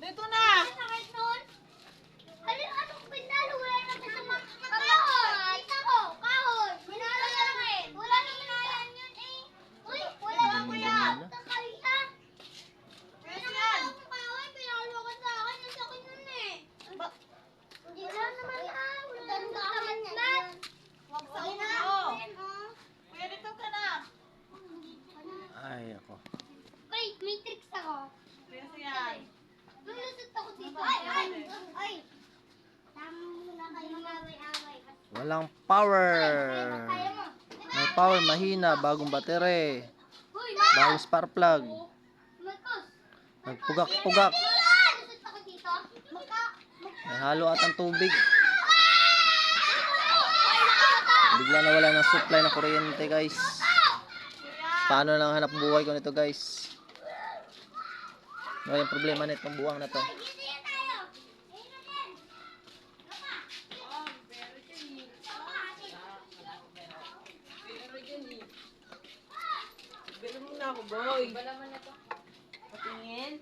Dito na! Sakit nun? Anong pinalo? Wala na sa mga kahon! Kita ko! Kahon! Pinalo na lang eh! Wala na pinalan yun eh! Uy! Wala na kuya! Takaliha! Pwede yan! Kahon! Pinalo ka sa akin! Ang sakit nun eh! Wala naman ah! Wala naman mat! Huwag sa ulo! Kuya, dito ka na! Ay, ako. Uy! May tricks ako! Pwede yan! Lulusot ako dito! Ay! Ay! Tama muna kayo away-away. Walang power. Kaya mo! May power, mahina. Bagong batere. Uy! Bagong spark plug. Marcos! Nagpugak-pugak. Lulusot ako dito! May halo at ang tubig. Bigla na wala ng supply ng kuryente, guys. Paano lang hanap buhay ko nito, guys? Ano yung problema nitong buwang na to? Ganun mo na ako, boy. Patingin.